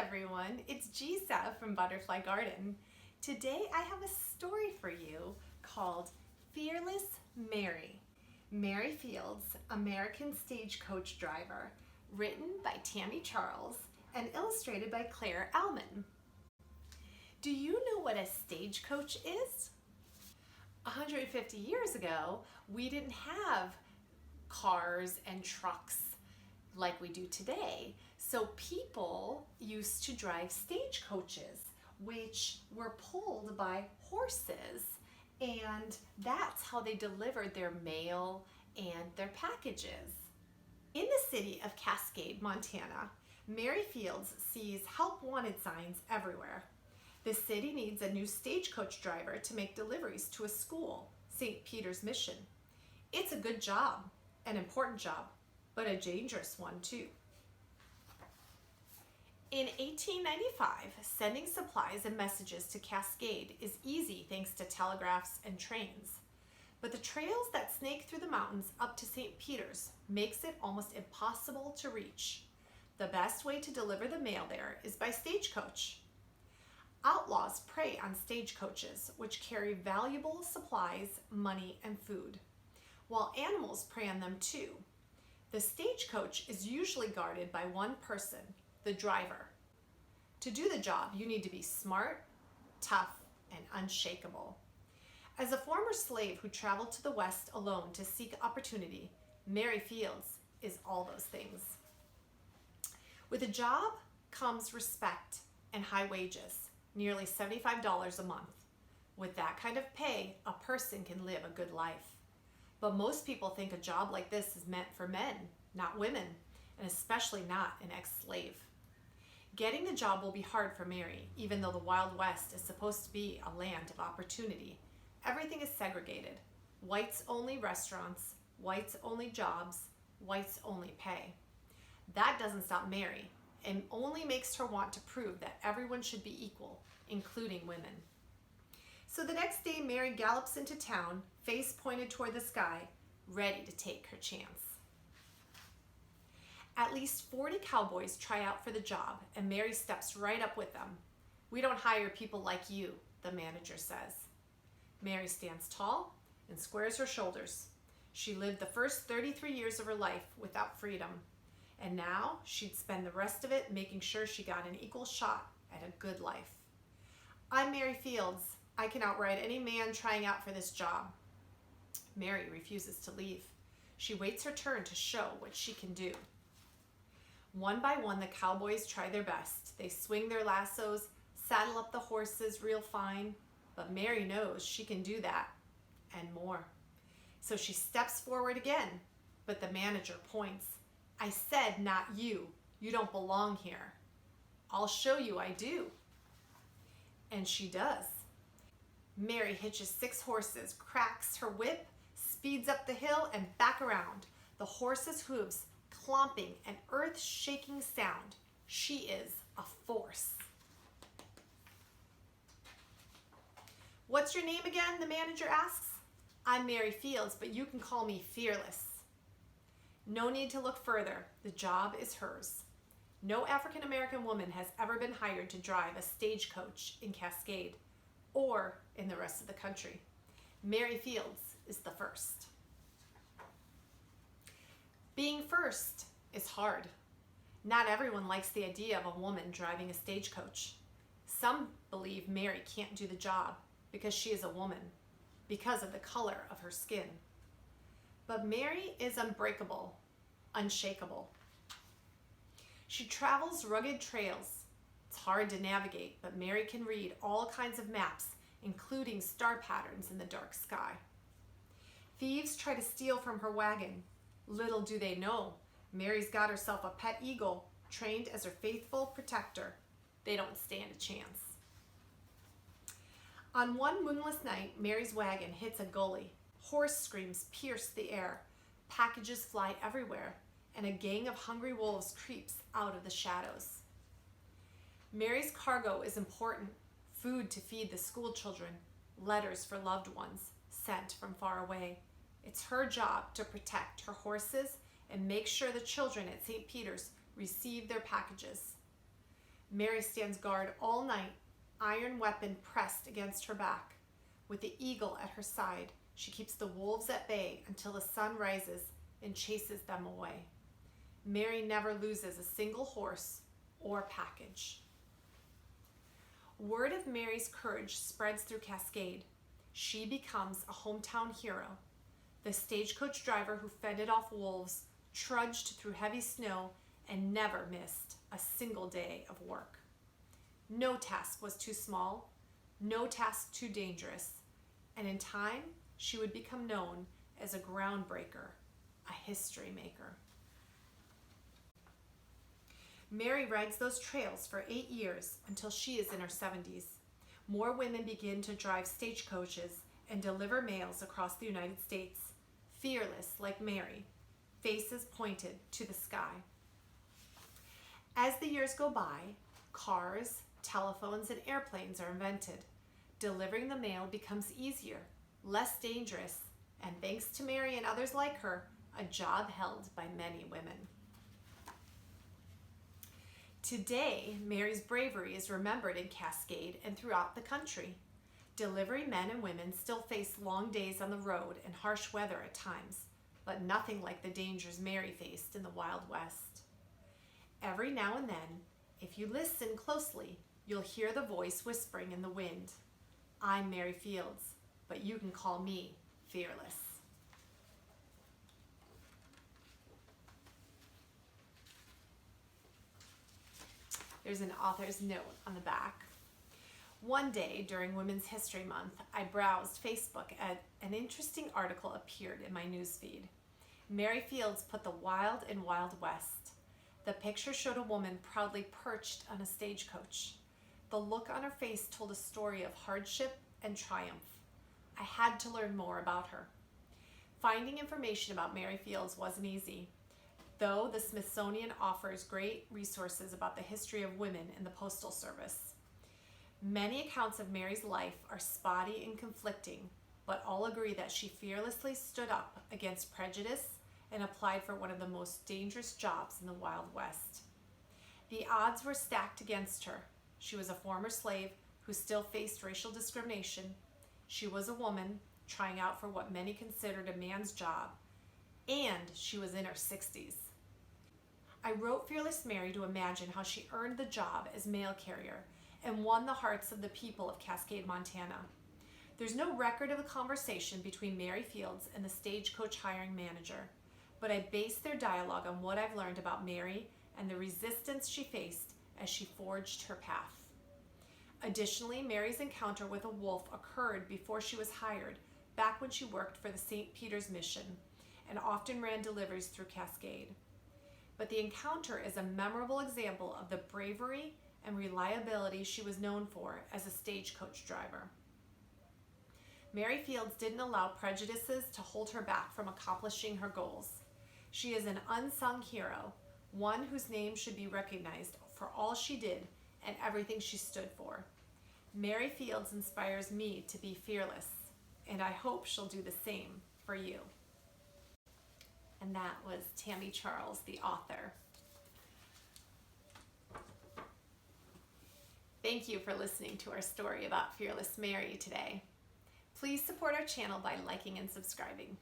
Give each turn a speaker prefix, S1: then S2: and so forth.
S1: everyone, it's Gisa from Butterfly Garden. Today I have a story for you called Fearless Mary. Mary Fields, American Stagecoach Driver, written by Tami Charles and illustrated by Claire Almon. Do you know what a stagecoach is? 150 years ago, we didn't have cars and trucks like we do today. So people used to drive stagecoaches, which were pulled by horses, and that's how they delivered their mail and their packages. In the city of Cascade, Montana, Mary Fields sees help wanted signs everywhere. The city needs a new stagecoach driver to make deliveries to a school, St. Peter's Mission. It's a good job, an important job, but a dangerous one too. In 1895, sending supplies and messages to Cascade is easy thanks to telegraphs and trains. But the trails that snake through the mountains up to St. Peter's makes it almost impossible to reach. The best way to deliver the mail there is by stagecoach. Outlaws prey on stagecoaches, which carry valuable supplies, money, and food, while animals prey on them too. The stagecoach is usually guarded by one person, the driver. To do the job, you need to be smart, tough, and unshakable. As a former slave who traveled to the West alone to seek opportunity, Mary Fields is all those things. With a job comes respect and high wages, nearly $75 a month. With that kind of pay, a person can live a good life. But most people think a job like this is meant for men, not women, and especially not an ex-slave. Getting the job will be hard for Mary, even though the Wild West is supposed to be a land of opportunity. Everything is segregated. Whites-only restaurants, whites-only jobs, whites-only pay. That doesn't stop Mary, and only makes her want to prove that everyone should be equal, including women. So the next day, Mary gallops into town, face pointed toward the sky, ready to take her chance. At least 40 cowboys try out for the job, and Mary steps right up with them. "We don't hire people like you," the manager says. Mary stands tall and squares her shoulders. She lived the first 33 years of her life without freedom, and now she'd spend the rest of it making sure she got an equal shot at a good life. "I'm Mary Fields. I can outride any man trying out for this job." Mary refuses to leave. She waits her turn to show what she can do. One by one, the cowboys try their best. They swing their lassos, saddle up the horses real fine, but Mary knows she can do that and more. So she steps forward again, but the manager points. "I said not you. You don't belong here." "I'll show you I do." And she does. Mary hitches 6 horses, cracks her whip, speeds up the hill and back around, the horses' hooves clomping an earth-shaking sound. She is a force. "What's your name again?" the manager asks. "I'm Mary Fields, but you can call me Fearless." No need to look further. The job is hers. No African-American woman has ever been hired to drive a stagecoach in Cascade or in the rest of the country. Mary Fields is the first. Being first is hard. Not everyone likes the idea of a woman driving a stagecoach. Some believe Mary can't do the job because she is a woman, because of the color of her skin. But Mary is unbreakable, unshakable. She travels rugged trails. It's hard to navigate, but Mary can read all kinds of maps, including star patterns in the dark sky. Thieves try to steal from her wagon. Little do they know, Mary's got herself a pet eagle, trained as her faithful protector. They don't stand a chance. On one moonless night, Mary's wagon hits a gully. Horse screams pierce the air. Packages fly everywhere, and a gang of hungry wolves creeps out of the shadows. Mary's cargo is important: food to feed the school children, letters for loved ones sent from far away. It's her job to protect her horses and make sure the children at St. Peter's receive their packages. Mary stands guard all night, iron weapon pressed against her back. With the eagle at her side, she keeps the wolves at bay until the sun rises and chases them away. Mary never loses a single horse or package. Word of Mary's courage spreads through Cascade. She becomes a hometown hero. The stagecoach driver who fended off wolves, trudged through heavy snow, and never missed a single day of work. No task was too small, no task too dangerous, and in time, she would become known as a groundbreaker, a history maker. Mary rides those trails for 8 years until she is in her 70s. More women begin to drive stagecoaches and deliver mails across the United States, fearless like Mary, faces pointed to the sky. As the years go by, cars, telephones, and airplanes are invented. Delivering the mail becomes easier, less dangerous, and thanks to Mary and others like her, a job held by many women. Today, Mary's bravery is remembered in Cascade and throughout the country. Delivery men and women still face long days on the road and harsh weather at times, but nothing like the dangers Mary faced in the Wild West. Every now and then, if you listen closely, you'll hear the voice whispering in the wind. I'm Mary Fields, but you can call me Fearless. There's an author's note on the back. One day during Women's History Month, I browsed Facebook and an interesting article appeared in my newsfeed. Mary Fields put the wild in Wild West. The picture showed a woman proudly perched on a stagecoach. The look on her face told a story of hardship and triumph. I had to learn more about her. Finding information about Mary Fields wasn't easy, though the Smithsonian offers great resources about the history of women in the Postal Service. Many accounts of Mary's life are spotty and conflicting, but all agree that she fearlessly stood up against prejudice and applied for one of the most dangerous jobs in the Wild West. The odds were stacked against her. She was a former slave who still faced racial discrimination. She was a woman trying out for what many considered a man's job, and she was in her 60s. I wrote Fearless Mary to imagine how she earned the job as mail carrier and won the hearts of the people of Cascade, Montana. There's no record of a conversation between Mary Fields and the stagecoach hiring manager, but I based their dialogue on what I've learned about Mary and the resistance she faced as she forged her path. Additionally, Mary's encounter with a wolf occurred before she was hired, back when she worked for the St. Peter's Mission and often ran deliveries through Cascade. But the encounter is a memorable example of the bravery and reliability she was known for as a stagecoach driver. Mary Fields didn't allow prejudices to hold her back from accomplishing her goals. She is an unsung hero, one whose name should be recognized for all she did and everything she stood for. Mary Fields inspires me to be fearless, and I hope she'll do the same for you. And that was Tami Charles, the author. Thank you for listening to our story about Fearless Mary today. Please support our channel by liking and subscribing.